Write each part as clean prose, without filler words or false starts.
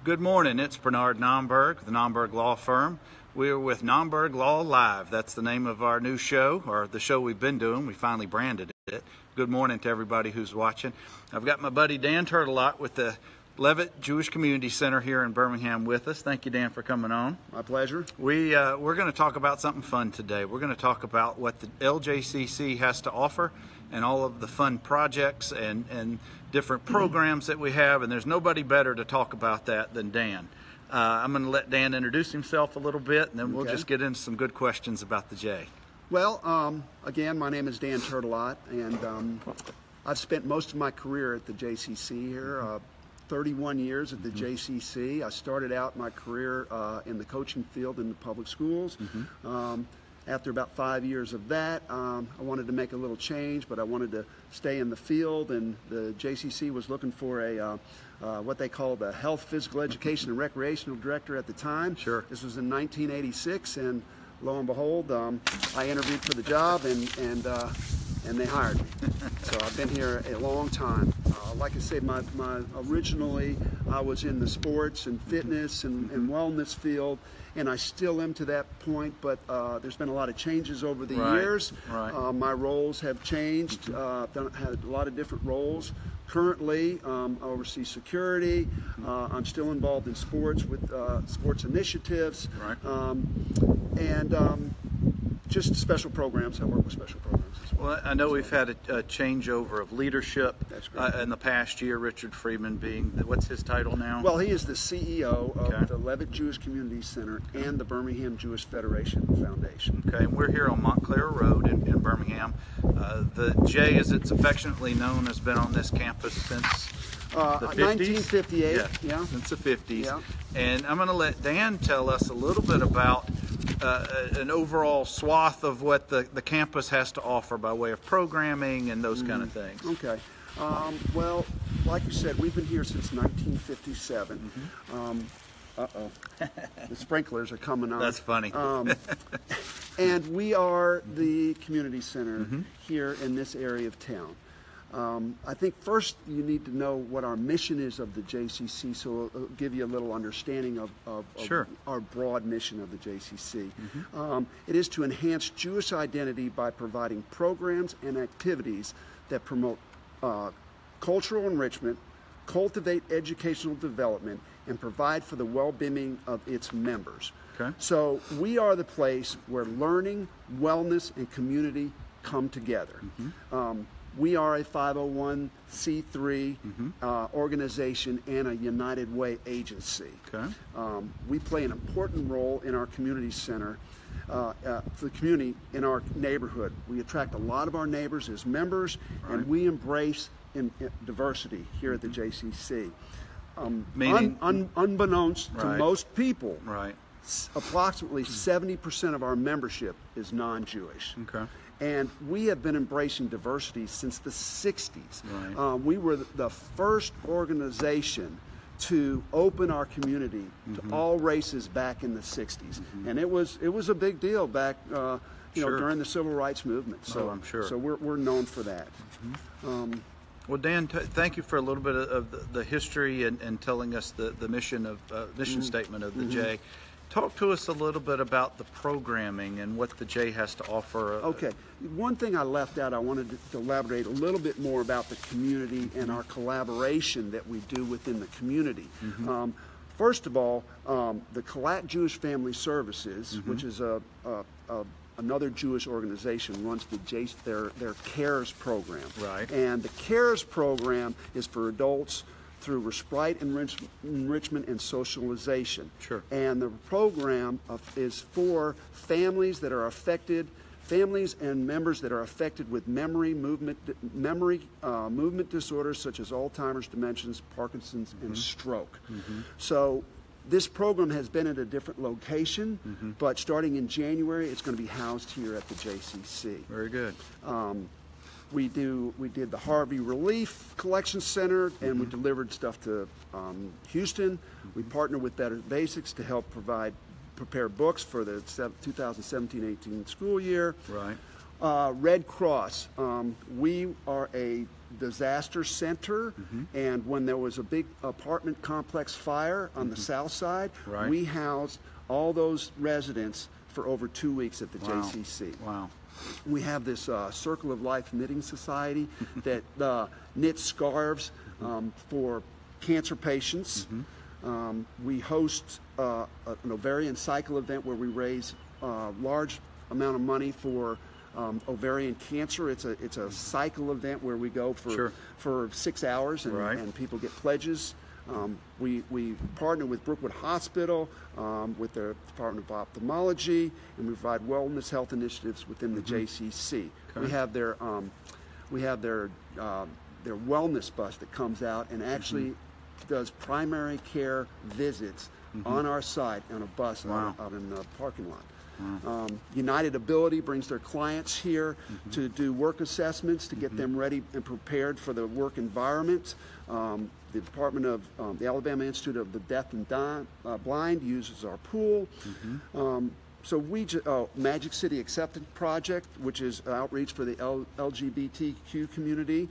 Good morning, it's Bernard Nomberg, the Nomberg Law Firm. We're with Nomberg Law Live. That's the name of our new show, or the show we've been doing. We finally branded it. Good morning to everybody who's watching. I've got my buddy Dan Tourtellotte with the Levite Jewish Community Center here in Birmingham with us. Thank you, Dan, for coming on. My pleasure. We're going to talk about something fun today. We're going to talk about what the LJCC has to offer and all of the fun projects and different programs that we have, and there's nobody better to talk about that than Dan. I'm going to let Dan introduce himself a little bit, and then we'll just get into some good questions about the J. Well, again, my name is Dan Tourtellotte, and I've spent most of my career at the JCC here, 31 years at the JCC. I started out my career in the coaching field in the public schools. After about 5 years of that, I wanted to make a little change, but I wanted to stay in the field, and the JCC was looking for a what they called a health, physical education, and recreational director at the time. Sure. This was in 1986, and lo and behold, I interviewed for the job, and they hired me. So I've been here a long time. Like I said, originally I was in the sports and fitness and wellness field, and I still am to that point, but there's been a lot of changes over the years. My roles have changed. I've had a lot of different roles. Currently, I oversee security. I'm still involved in sports with sports initiatives, and just special programs. I work with special programs. Well, I know we've had a changeover of leadership in the past year. Richard Freeman being, what's his title now? Well, he is the CEO of the Levite Jewish Community Center and the Birmingham Jewish Federation Foundation. Okay, and we're here on Montclair Road in Birmingham. The J, as it's affectionately known, has been on this campus since the 50s? 1958. Yeah, since the 50s. Yeah. And I'm going to let Dan tell us a little bit about an overall swath of what the campus has to offer by way of programming and those kind of things. Okay. Well, like you said, we've been here since 1957. Uh-oh. The sprinklers are coming on. That's funny. And we are the community center here in this area of town. I think first you need to know what our mission is of the JCC, so it'll give you a little understanding of our broad mission of the JCC. It is to enhance Jewish identity by providing programs and activities that promote cultural enrichment, cultivate educational development, and provide for the well-being of its members. So we are the place where learning, wellness, and community come together. We are a 501c3 organization and a United Way agency. We play an important role in our community center, for the community in our neighborhood. We attract a lot of our neighbors as members, and we embrace diversity here at the JCC. Unbeknownst to most people, approximately 70% of our membership is non-Jewish. And we have been embracing diversity since the 60s. We were the first organization to open our community to all races back in the 60s. And it was a big deal back during the Civil Rights Movement. So I'm sure. So we're known for that. Well, Dan, thank you for a little bit of the history and telling us the mission statement of the J. Talk to us a little bit about the programming and what the J has to offer. Okay. One thing I left out, I wanted to elaborate a little bit more about the community and our collaboration that we do within the community. First of all, the Kalat Jewish Family Services, which is another Jewish organization, runs their CARES program. And the CARES program is for adults through respite, enrichment, and socialization. And the program is for families that are affected, families and members that are affected with movement disorders such as Alzheimer's, dementias, Parkinson's, and stroke. So this program has been at a different location, but starting in January, it's going to be housed here at the JCC. Very good. We did the Harvey Relief Collection Center, and we delivered stuff to Houston. We partnered with Better Basics to help prepare books for the 2017-18 school year. Red Cross. We are a disaster center, and when there was a big apartment complex fire on the south side, we housed all those residents for over 2 weeks at the JCC. Wow. We have this Circle of Life Knitting Society that knits scarves for cancer patients. We host an ovarian cycle event where we raise a large amount of money for ovarian cancer. It's a cycle event where we go for 6 hours and people get pledges. We partner with Brookwood Hospital, with their Department of Ophthalmology, and we provide wellness health initiatives within the JCC. We have their wellness bus that comes out and actually does primary care visits on our site on a bus out in the parking lot. United Ability brings their clients here to do work assessments to get them ready and prepared for the work environment. The Department of the Alabama Institute of the Deaf and Blind uses our pool. So we Magic City Acceptance Project, which is outreach for the LGBTQ community,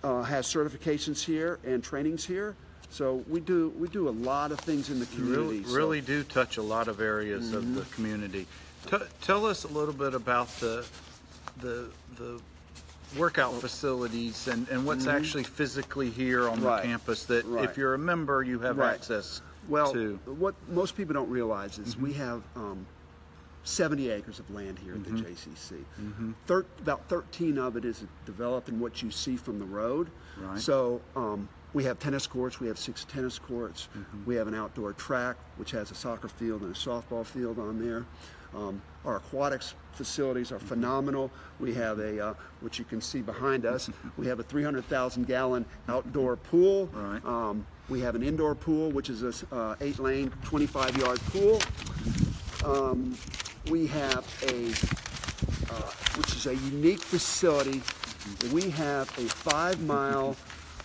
has certifications here and trainings here. So we do a lot of things in the community. Really do touch a lot of areas of the community. Tell us a little bit about the workout facilities and what's actually physically here on the campus that if you're a member you have access to. What most people don't realize is we have 70 acres of land here at the JCC. About 13 of it is developed in what you see from the road. So we have tennis courts. We have 6 tennis courts. We have an outdoor track, which has a soccer field and a softball field on there. Our aquatics facilities are phenomenal. We have which you can see behind us, we have a 300,000-gallon outdoor pool. We have an indoor pool, which is a 8-lane, 25-yard pool. We have which is a unique facility. We have a 5-mile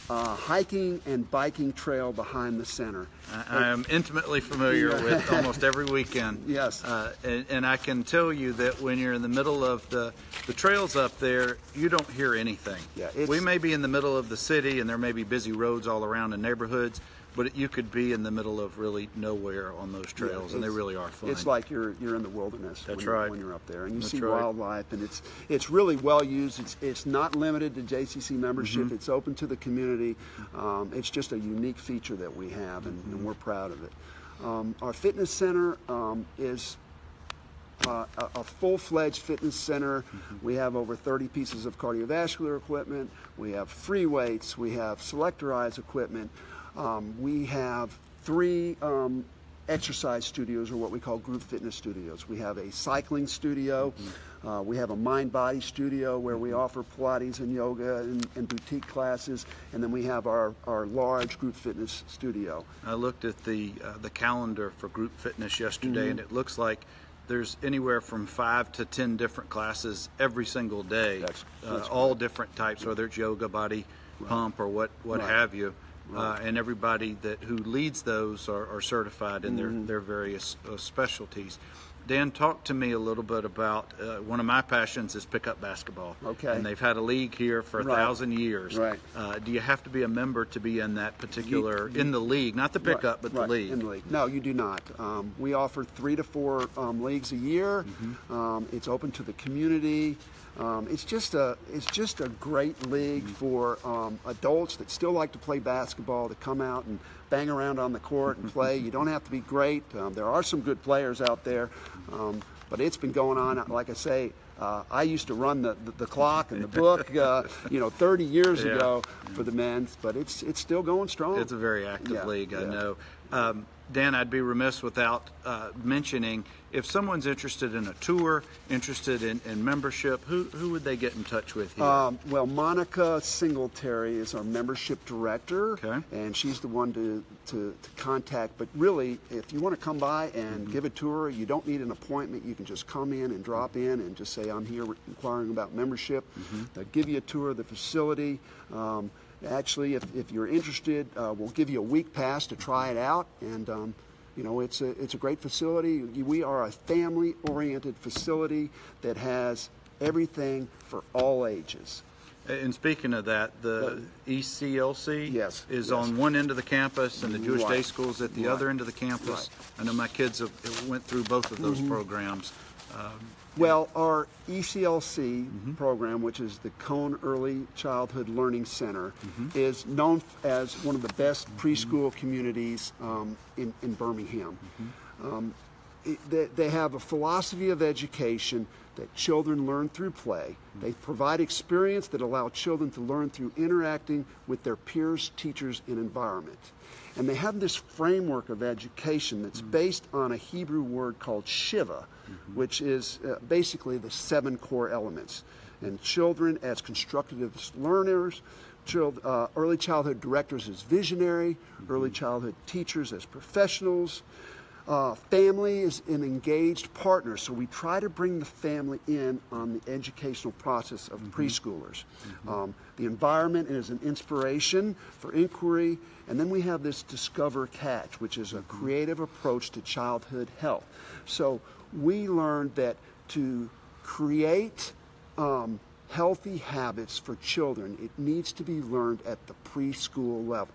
hiking and biking trail behind the center. I am intimately familiar with almost every weekend. Yes. And I can tell you that when you're in the middle of the trails up there, you don't hear anything. We may be in the middle of the city and there may be busy roads all around in neighborhoods, but you could be in the middle of really nowhere on those trails, and they really are fun. It's like you're in the wilderness when you're up there, and you see wildlife, and it's really well used. It's not limited to JCC membership. It's open to the community. It's just a unique feature that we have, and we're proud of it. Our fitness center is a full-fledged fitness center. We have over 30 pieces of cardiovascular equipment. We have free weights. We have selectorized equipment. We have 3 exercise studios, or what we call group fitness studios. We have a cycling studio. We have a mind-body studio where we offer Pilates and yoga and boutique classes. And then we have our large group fitness studio. I looked at the calendar for group fitness yesterday, and it looks like there's anywhere from 5 to 10 different classes every single day. That's all different types, whether it's yoga, body pump, or what have you. And everybody who leads those are certified in their various specialties. Dan, talk to me a little bit about one of my passions is pickup basketball. And they've had a league here for 1,000 years. Do you have to be a member to be in that particular in the league, not the pickup, but the league? In the league. No, you do not. We offer 3 to 4 leagues a year. It's open to the community. It's just a great league for adults that still like to play basketball, to come out and bang around on the court and play. You don't have to be great. There are some good players out there, but it's been going on. Like I say, I used to run the clock and the book, 30 years ago for the men's, but it's still going strong. It's a very active league, I know. Dan, I'd be remiss without mentioning, if someone's interested in a tour, interested in membership, who would they get in touch with here? Well, Monica Singletary is our membership director, and she's the one to contact. But really, if you want to come by and give a tour, you don't need an appointment. You can just come in and drop in and just say, I'm here inquiring about membership. They'll give you a tour of the facility. Actually, if you're interested, we'll give you a week pass to try it out, and You know, it's a great facility. We are a family-oriented facility that has everything for all ages. And speaking of that, the ECLC is on one end of the campus, and the Jewish Day School is at the other end of the campus. I know my kids went through both of those programs. Well, our ECLC program, which is the Cone Early Childhood Learning Center, is known as one of the best preschool communities in Birmingham. They have a philosophy of education that children learn through play. They provide experience that allow children to learn through interacting with their peers, teachers, and environment. And they have this framework of education that's based on a Hebrew word called Shiva, which is basically the 7 core elements. And children as constructivist learners, early childhood directors as visionary, early childhood teachers as professionals, family is an engaged partner, so we try to bring the family in on the educational process of preschoolers. The environment is an inspiration for inquiry, and then we have this Discover Catch, which is a creative approach to childhood health. So we learned that to create healthy habits for children, it needs to be learned at the preschool level.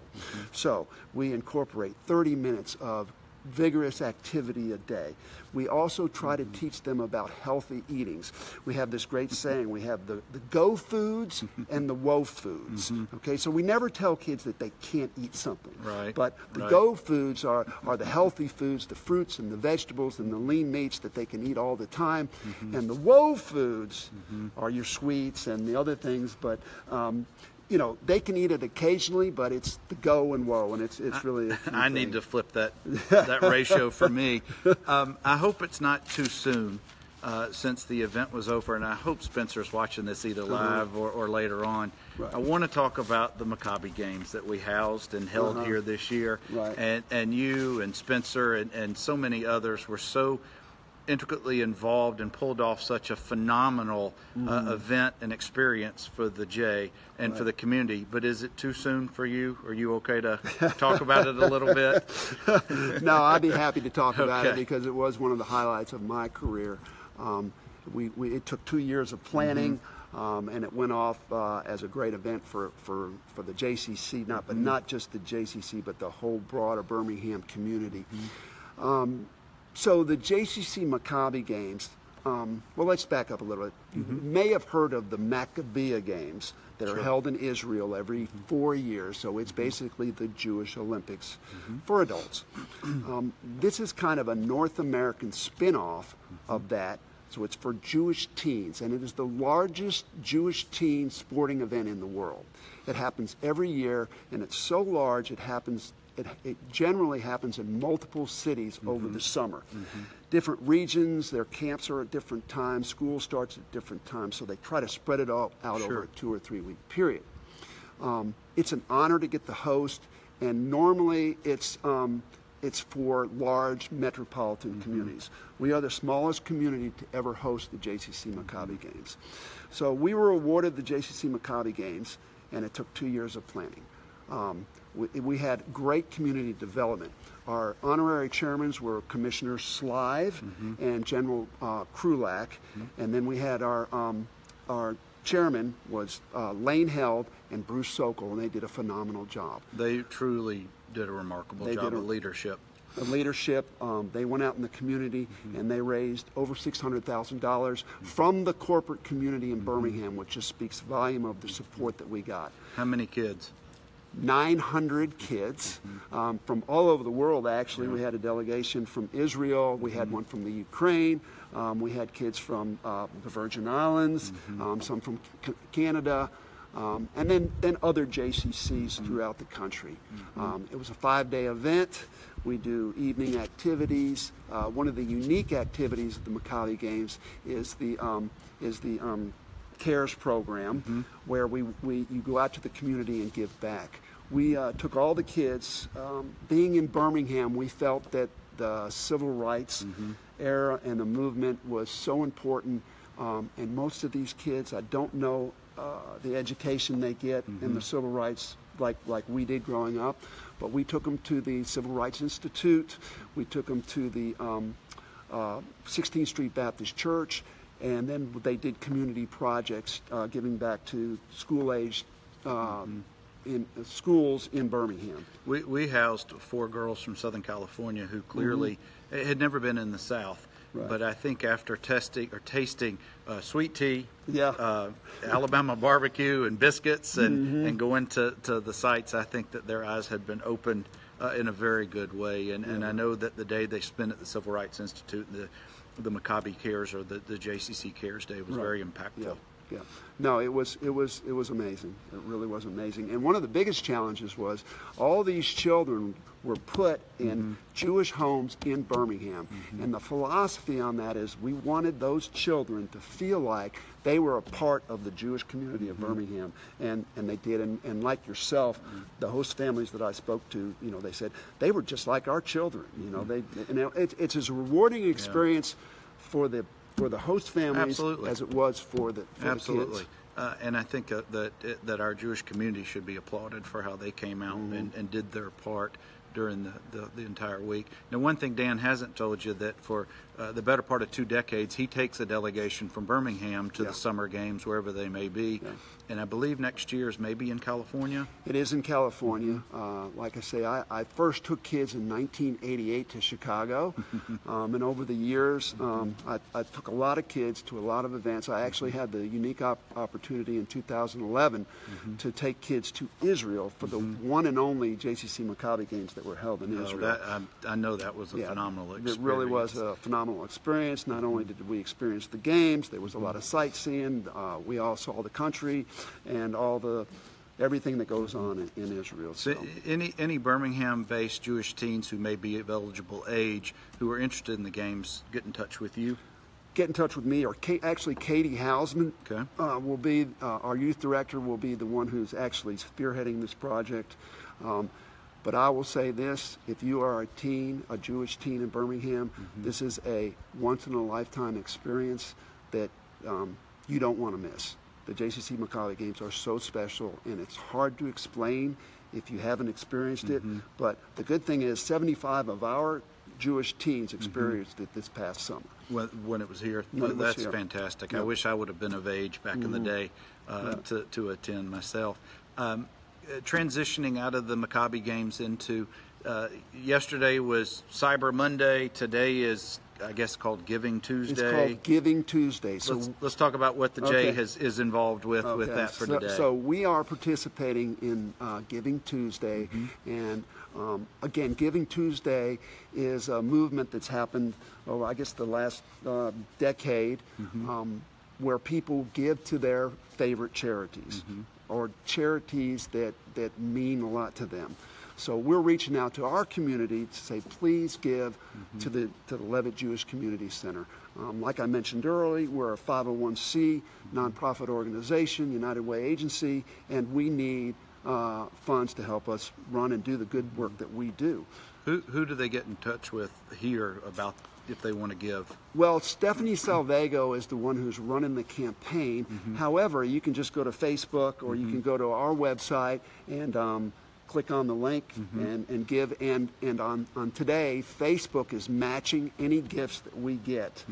So we incorporate 30 minutes of vigorous activity a day. We also try to teach them about healthy eatings. We have this great saying, we have the go foods and the woe foods. Okay, so we never tell kids that they can't eat something. But the go foods are the healthy foods, the fruits and the vegetables and the lean meats that they can eat all the time. And the woe foods are your sweets and the other things, but you know, they can eat it occasionally, but it's the go and woe, and it's really a I need to flip that ratio for me. I hope it's not too soon since the event was over, and I hope Spencer's watching this either live or later on. I want to talk about the Maccabi Games that we housed and held here this year, and you and Spencer and so many others were so intricately involved and pulled off such a phenomenal event and experience for the J and for the community. But is it too soon for you? Are you okay to talk about it a little bit? No, I'd be happy to talk about it because it was one of the highlights of my career. It took 2 years of planning. And it went off as a great event for the JCC, but not just the JCC, but the whole broader Birmingham community. So the JCC Maccabi Games, well, let's back up a little bit. You may have heard of the Maccabi Games that are held in Israel every 4 years. So it's basically the Jewish Olympics for adults. This is kind of a North American spin-off of that. So it's for Jewish teens, and it is the largest Jewish teen sporting event in the world. It happens every year, and it's so large it generally happens in multiple cities over the summer. Different regions, their camps are at different times, school starts at different times, so they try to spread it all out over a 2 or 3 week period. It's an honor to get the host, and normally it's for large metropolitan communities. We are the smallest community to ever host the JCC Maccabi Games. So we were awarded the JCC Maccabi Games, and it took 2 years of planning. We had great community development. Our honorary chairmen were Commissioner Slive and General Krulak, and then we had our chairman was Lane Held and Bruce Sokol, and they did a phenomenal job. They truly did a remarkable job of leadership. They went out in the community and they raised over $600,000 from the corporate community in Birmingham, which just speaks volume of the support that we got. How many kids? 900 kids from all over the world, actually. We had a delegation from Israel. We had one from the Ukraine. We had kids from the Virgin Islands, some from Canada, and then other JCCs throughout the country. It was a 5-day event. We do evening activities. One of the unique activities of the Maccabi Games is the CARES program, where you go out to the community and give back. We took all the kids. Being in Birmingham, we felt that the civil rights era and the movement was so important, and most of these kids, I don't know the education they get in the civil rights like we did growing up. But we took them to the Civil Rights Institute. We took them to the 16th Street Baptist Church, and then they did community projects giving back to school-aged in schools in Birmingham. We housed 4 girls from Southern California who clearly had never been in the South. Right. But I think after tasting sweet tea, Alabama barbecue and biscuits and going to the sites, I think that their eyes had been opened in a very good way. And I know that the day they spent at the Civil Rights Institute, the Maccabi Cares or the JCC Cares Day was very impactful. Yeah. No, it was amazing. It really was amazing. And one of the biggest challenges was all these children were put in Jewish homes in Birmingham. And the philosophy on that is we wanted those children to feel like they were a part of the Jewish community of Birmingham. And they did. And like yourself, the host families that I spoke to, you know, they said they were just like our children. You know, it's as a rewarding experience for the host families as it was for the kids. And I think that our Jewish community should be applauded for how they came out and did their part during the entire week. Now, one thing Dan hasn't told you, that for the better part of 2 decades, he takes a delegation from Birmingham to the summer games, wherever they may be. And I believe next year is maybe in California? It is in California. Like I say, I first took kids in 1988 to Chicago. And over the years, I took a lot of kids to a lot of events. I actually had the unique opportunity in 2011 to take kids to Israel for the one and only JCC Maccabi games that were held in Israel. I know that was a phenomenal experience. It really was a phenomenal experience. Not only did we experience the games, there was a lot of sightseeing. We all saw the country and everything that goes on in Israel. So any Birmingham-based Jewish teens who may be of eligible age who are interested in the games, get in touch with you? Get in touch with me, or actually Katie Hausman will be, our youth director will be the one who's actually spearheading this project. But I will say this, if you are a teen, a Jewish teen in Birmingham, this is a once-in-a-lifetime experience that you don't want to miss. The JCC Maccabi games are so special, and it's hard to explain if you haven't experienced it. But the good thing is 75 of our Jewish teens experienced it this past summer. When it was here? That's fantastic. Yep. I wish I would have been of age back in the day to attend myself. Transitioning out of the Maccabi games into, yesterday was Cyber Monday, today is, I guess, called Giving Tuesday. It's called Giving Tuesday. So let's talk about what the J is involved with that for today. So we are participating in Giving Tuesday, and again, Giving Tuesday is a movement that's happened over, I guess, the last decade, where people give to their favorite charities or charities that mean a lot to them. So we're reaching out to our community to say, please give to the Levite Jewish Community Center. Like I mentioned earlier, we're a 501c nonprofit organization, United Way agency, and we need funds to help us run and do the good work that we do. Who do they get in touch with here about if they want to give? Well, Stephanie Salvego is the one who's running the campaign. However, you can just go to Facebook, or you can go to our website and click on the link and give. And on today, Facebook is matching any gifts that we get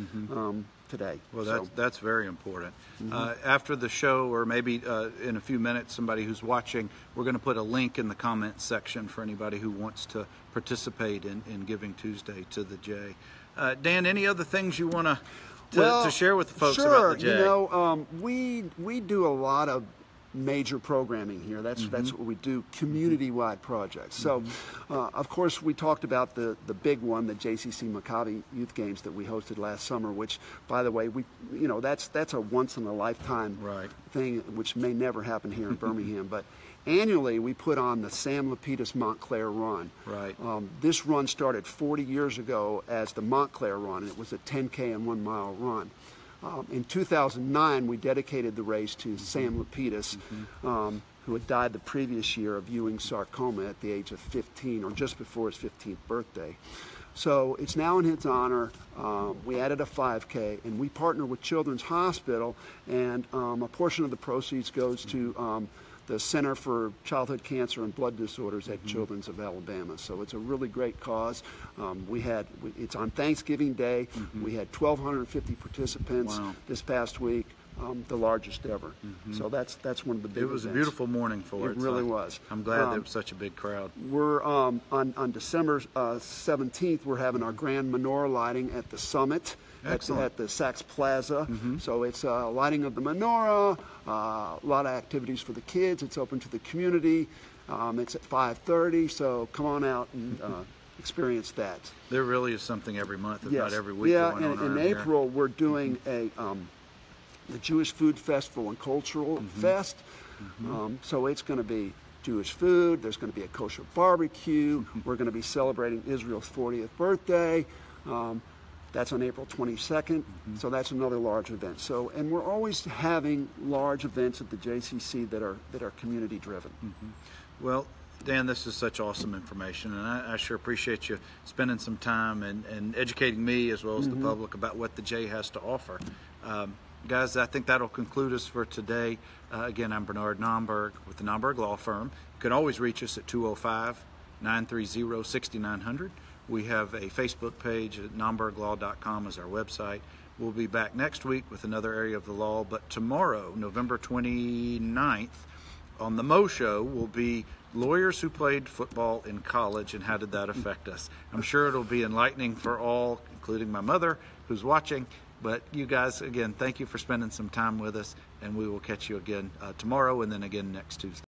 today. Well, that's very important. After the show, or maybe in a few minutes, somebody who's watching, we're going to put a link in the comments section for anybody who wants to participate in Giving Tuesday to the J. Dan, any other things you want to share with the folks about the J? Sure. You know, we do a lot of major programming here. That's what we do, community-wide projects. So, of course, we talked about the big one, the JCC Maccabi Youth Games that we hosted last summer, which, by the way, that's a once-in-a-lifetime thing, which may never happen here in Birmingham. But annually, we put on the Lapidus Montclair Run. This run started 40 years ago as the Montclair Run, and it was a 10K and 1 mile run. In 2009, we dedicated the race to Sam Lapidus, who had died the previous year of Ewing sarcoma at the age of 15, or just before his 15th birthday. So it's now in his honor. We added a 5K, and we partner with Children's Hospital, and a portion of the proceeds goes to the Center for Childhood Cancer and Blood Disorders at Children's of Alabama. So it's a really great cause. It's on Thanksgiving Day. We had 1,250 participants this past week. The largest ever. So that's one of the big It was events. A beautiful morning for it. It really was. I'm glad there was such a big crowd. We're on December 17th. We're having our grand menorah lighting at the summit at the Saks Plaza. So it's lighting of the menorah, a lot of activities for the kids. It's open to the community. It's at 5:30. So come on out and experience that. There really is something every month, if not every week. Yeah, going on in April we're doing the Jewish Food Festival and Cultural Fest. So it's going to be Jewish food. There's going to be a kosher barbecue. We're going to be celebrating Israel's 40th birthday. That's on April 22nd. So that's another large event. So, and we're always having large events at the JCC that are community driven. Well, Dan, this is such awesome information, and I sure appreciate you spending some time and educating me as well as the public about what the J has to offer. Guys, I think that'll conclude us for today. Again, I'm Bernard Nomberg with the Nomberg Law Firm. You can always reach us at 205-930-6900. We have a Facebook page at nomberglaw.com as our website. We'll be back next week with another area of the law, but tomorrow, November 29th, on the Mo Show will be lawyers who played football in college and how did that affect us. I'm sure it'll be enlightening for all, including my mother who's watching. But you guys, again, thank you for spending some time with us, and we will catch you again tomorrow and then again next Tuesday.